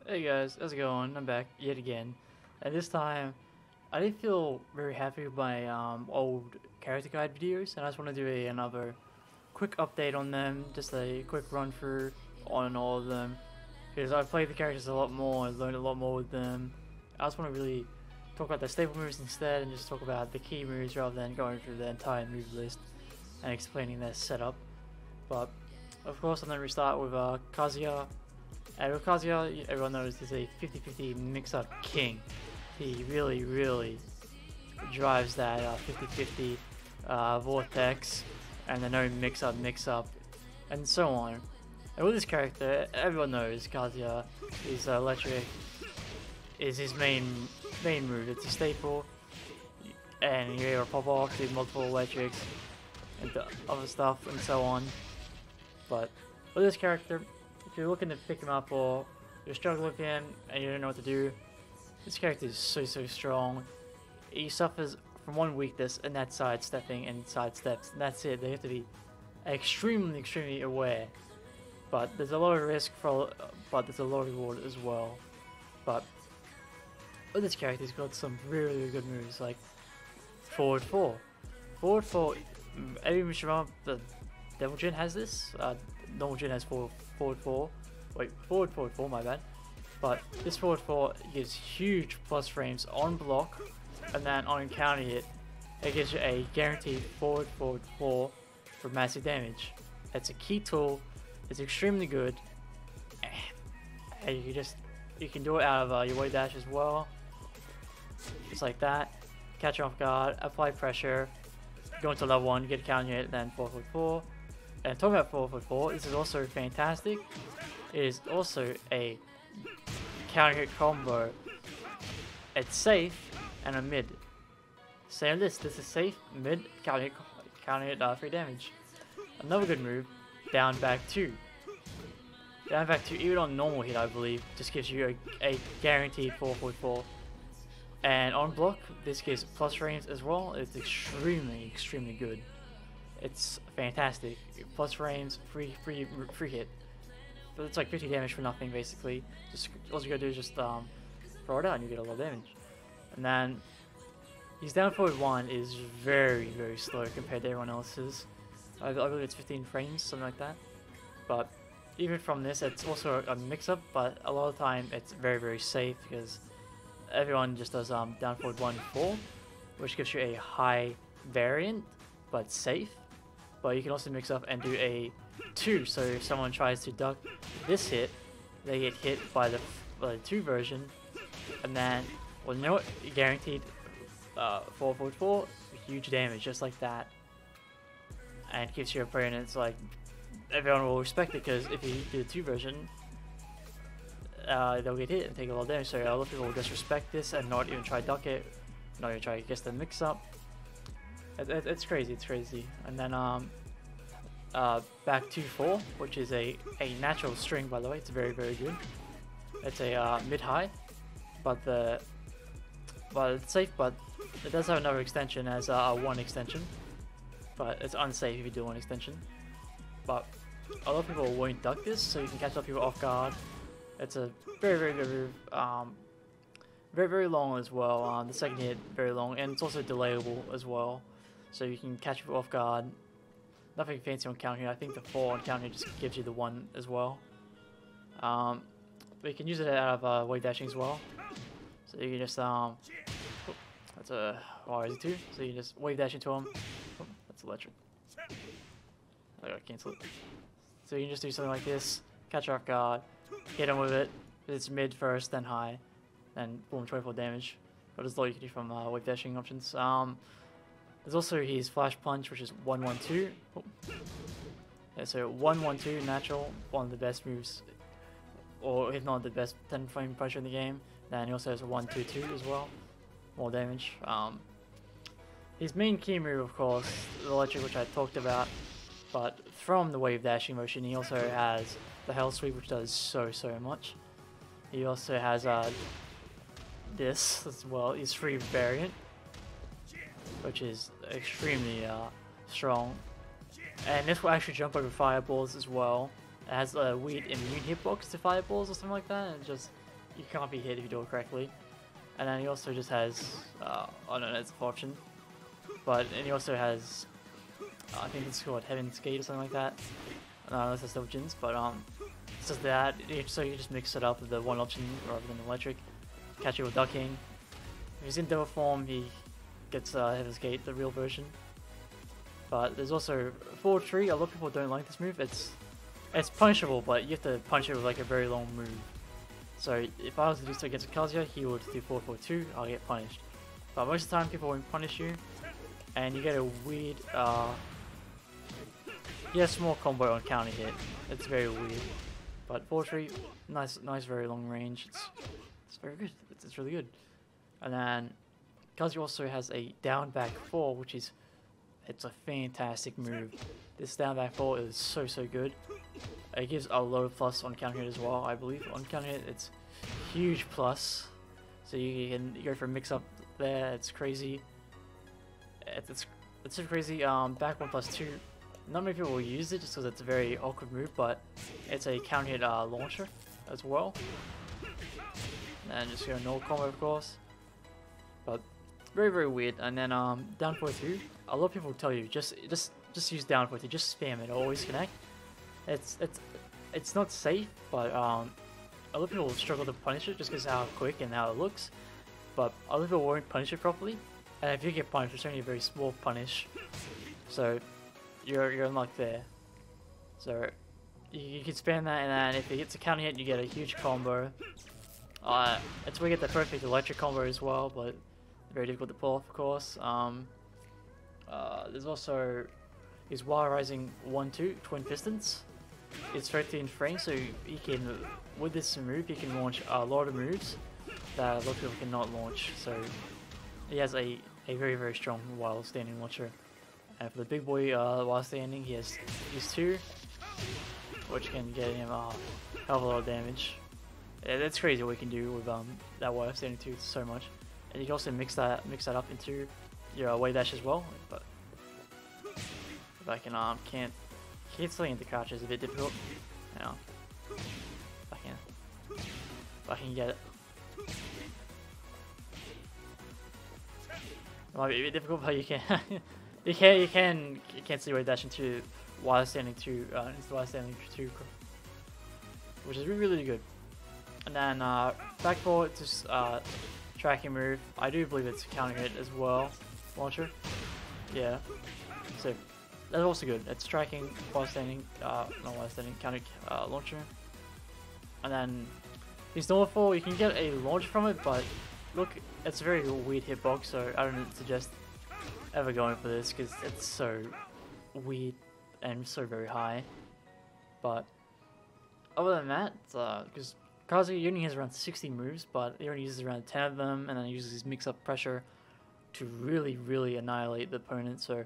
Hey guys, how's it going? I'm back yet again, and this time I didn't feel very happy with my old character guide videos, and I just want to do another quick update on them, just a quick run through on all of them, because I've played the characters a lot more, and learned a lot more with them. I just want to really talk about the staple moves instead, and just talk about the key moves rather than going through the entire move list and explaining their setup. But of course, I'm going to restart with Kazuya. And with Kazuya, everyone knows he's a 50-50 mix-up king. He really drives that 50-50 vortex, and the no mix-up, and so on. And with this character, everyone knows Kazuya is electric is his main move. It's a staple, and you're able to pop off, do multiple electrics, and other stuff, and so on. But with this character, if you're looking to pick him up or you're struggling with him and you don't know what to do, this character is so strong. He suffers from one weakness, and that's sidestepping and sidesteps, and that's it. They have to be extremely aware. But there's a lot of risk but there's a lot of reward as well. But with this character, he's got some really good moves like forward 4. Forward 4, every Mishima, the Devil Jin has this. Normal Jin has forward 4. Wait, forward 4, my bad. But this forward 4 gives huge plus frames on block, and then on counter hit, it gives you a guaranteed forward 4 for massive damage. It's a key tool. It's extremely good, and you can do it out of your wave dash as well, just like that. Catch off guard, apply pressure, go into level 1, get a counter hit, then 4. And talking about 4, this is also fantastic. It is also a counter hit combo. It's safe and a mid. Same this is safe, mid, counter hit 3 damage. Another good move, down back 2. Down back 2, even on normal hit, I believe, just gives you a guaranteed 4. And on block, this gives plus frames as well. It's extremely good. It's fantastic. Plus frames, free hit. But it's like 50 damage for nothing basically. Just all you gotta do is just throw it out and you get a lot of damage. And then his down forward 1 is very slow compared to everyone else's. I believe it's 15 frames, something like that. But even from this, it's also a mix-up, but a lot of the time it's very safe because everyone just does down forward 1 4, which gives you a high variant but safe. But you can also mix up and do a 2, so if someone tries to duck this hit, they get hit by the 2 version, and then, well, you know what, guaranteed 4, huge damage, just like that. And it gives your opponents, like, everyone will respect it, because if you do the 2 version, they'll get hit and take a lot of damage, so a lot of people will just respect this and not even try to duck it, not even try to guess the mix up. It's crazy. And then back 2-4, which is a natural string, by the way. It's very good. It's a mid-high, but it's safe. But it does have another extension as a 1 extension, but it's unsafe if you do 1 extension. But a lot of people won't duck this, so you can catch up people off guard. It's a very good move. Very long as well. The second hit very long, and it's also delayable as well. So you can catch people off guard. Nothing fancy on counter. I think the 4 on counter just gives you the 1 as well. But you can use it out of wave dashing as well. So you can just that's a RZ2. So you just wave dash into him. Oh, that's electric. I gotta cancel it. So you can just do something like this. Catch off guard. Hit him with it. It's mid first, then high, then boom, 24 damage. But there's a lot you can do from wave dashing options. There's also his Flash Punch, which is 1-1-2. Oh. Yeah, so 1-1-2 natural, one of the best moves, or if not the best 10 frame puncher in the game. Then he also has a 1-2-2 as well, more damage. His main key move, of course, the electric, which I talked about. But from the wave dashing motion, he also has the Hell Sweep, which does so much. He also has this as well, his free variant, which is extremely strong. And this will actually jump over fireballs as well. It has a weird immune hitbox to fireballs or something like that, and it just you can't be hit if you do it correctly. And then he also just has, I don't know, it's an option. But, and he also has, I think it's called Heaven's Gate or something like that. I don't know if that's the options, but it's just that, so you just mix it up with the one option rather than electric. Catch it with ducking. If he's in devil form, he gets Heaven's Gate, the real version. But there's also forward tree. A lot of people don't like this move. It's punishable, but you have to punch it with like a very long move. So if I was to do so against Kazuya, he would do 4-4-2, I'll get punished. But most of the time people won't punish you, and you get a weird, small combo on counter hit. It's very weird. But forward tree, nice, very long range. It's very good. It's really good. And then Kazuya also has a down back 4, which is it's a fantastic move. This down back 4 is so good. It gives a low plus on counter hit as well, I believe. On counter hit, it's huge plus. So you can go for a mix up there. It's crazy. It's so crazy. Back 1+2. Not many people will use it just because it's a very awkward move, but it's a counter hit launcher as well. And just go null combo, of course. But very weird. And then down 4-2. A lot of people tell you just use down 4-2. Just spam it. Always connect. It's not safe, but a lot of people struggle to punish it just because how quick and how it looks. But other people won't punish it properly, and if you get punished, it's only a very small punish, so you're unlocked there. So you can spam that, and then if it gets a counter hit, you get a huge combo. It's where you get the perfect electric combo as well, but very difficult to pull off, of course. There's also his Wild Rising 1-2 Twin Pistons. It's 13 frames, so you can, with this move, you can launch a lot of moves that a lot of people cannot launch. So he has a very strong while standing launcher. And for the big boy while standing, he has these 2, which can get him a hell of a lot of damage. That's crazy what you can do with that while standing 2 so much. And you can also mix that up into your wave dash as well. But if I can canceling into crouch is a bit difficult. You know, if I can get it. It might be a bit difficult, but you can you can cancel wave dash into while standing 2 which is really good. And then back forward, it's just tracking move. I do believe it's counter hit as well. Launcher, yeah. So that's also good. It's tracking while standing, not while standing, counter launcher. And then his normal fall, you can get a launch from it, but look, it's a very weird hitbox, so I don't suggest ever going for this because it's so weird and so very high. But other than that, because Kazuya only has around 60 moves, but he only uses around 10 of them, and then he uses his mix-up pressure to really annihilate the opponent. So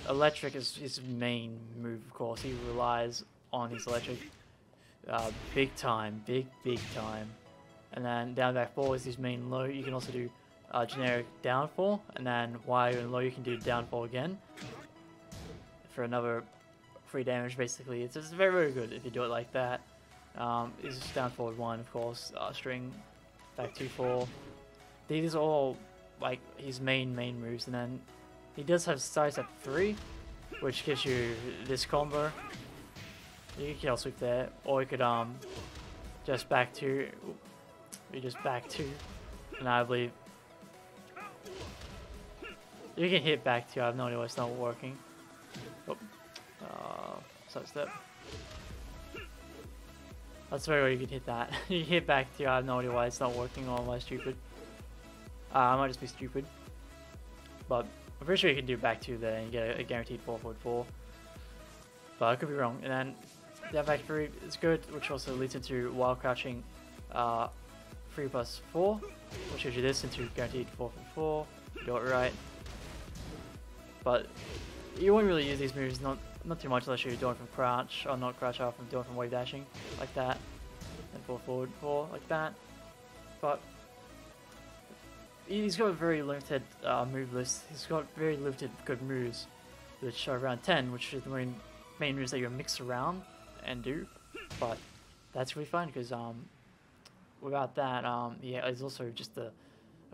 electric is his main move, of course. He relies on his electric big time. And then down back 4 is his main low. You can also do generic downfall, and then while you're in low, you can do downfall again for another free damage. Basically, it's just very good if you do it like that. Is down forward 1, of course. String back 2-4. These are all like his main moves, and then he does have side step 3, which gives you this combo. You can kill sweep there, or you could just back 2. You just back 2, and I believe you can hit back 2. I have no idea why it's not working. Oh, side step. That's very well you can hit that. You can hit back 2. I have no idea why it's not working, or am I stupid? I might just be stupid, but I'm pretty sure you can do back 2 there and get a guaranteed 4-4. But I could be wrong. And then that back 3 is good, which also leads into while crouching 3+4, which gives you this into guaranteed 4-4. You do it right. But you won't really use these moves, not too much unless you're doing from crouch, or not crouch out from doing from wave dashing, like that. And 4-4 like that. But he's got a very limited move list. He's got very limited good moves, which are around 10, which is the main moves that you mix around and do. But that's really fun because without that, yeah, it's also just a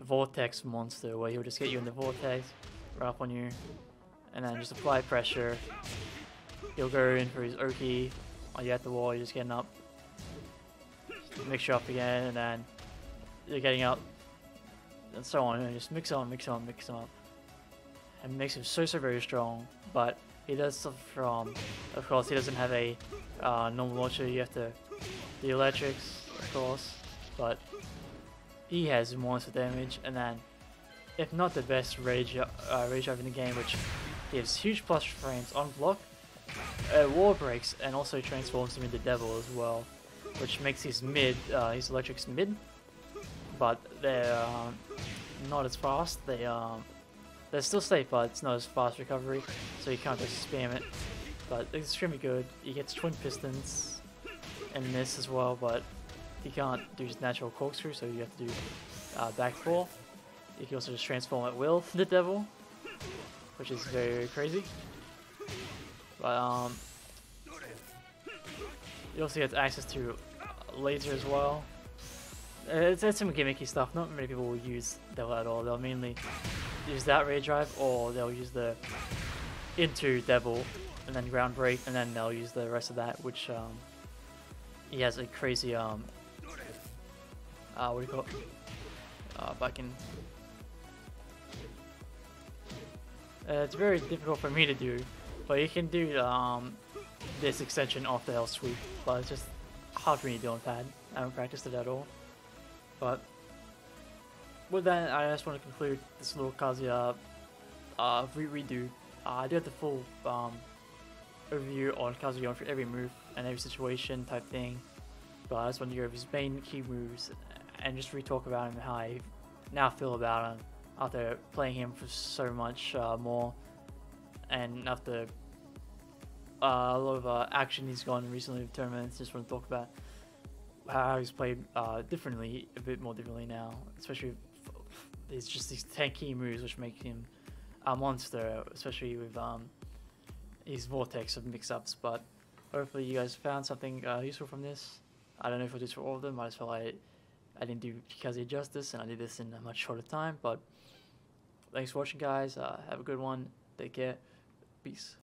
vortex monster where he'll just get you in the vortex, right up on you, and then just apply pressure. He'll go in for his Oki. While you're at the wall, you're just getting up. Mix you up again, and then you're getting up, and so on. And just mix on, mix on, mix him up. And makes him so very strong, but he does suffer from, of course, he doesn't have a normal launcher. You have to the electrics, of course, but he has monster damage, and then if not the best rage drive in the game, which gives huge plus frames on block, wall breaks, and also transforms him into devil as well, which makes his electrics mid, but they're not as fast. They're still safe, but it's not as fast recovery, so you can't just spam it. But it's extremely good. He gets twin pistons and this as well, but he can't do his natural corkscrew, so you have to do backfall. You can also just transform at will the devil, which is very crazy. But you also get access to laser as well. It's some gimmicky stuff. Not many people will use devil at all. They'll mainly use that rage drive, or they'll use the into devil and then ground break, and then they'll use the rest of that, which he has a crazy what do you call it? Backing. It's very difficult for me to do, but you can do this extension off the Hell Sweep, but it's just hard for me to do on pad. I haven't practiced it at all. But with that, I just want to conclude this little Kazuya redo. I do have the full overview on Kazuya for every move and every situation type thing, but I just want to go over his main key moves and just re-talk about him, how I now feel about him after playing him for so much more, and after a lot of action he's gone recently with tournaments. Just want to talk about how he's played differently, a bit more differently now, especially there's just these 10 key moves which make him a monster, especially with his vortex of mix-ups. But hopefully you guys found something useful from this. I don't know if I'll do this for all of them. I just felt like I didn't do Kazuya justice, and I did this in a much shorter time. But thanks for watching, guys. Have a good one. Take care. Peace.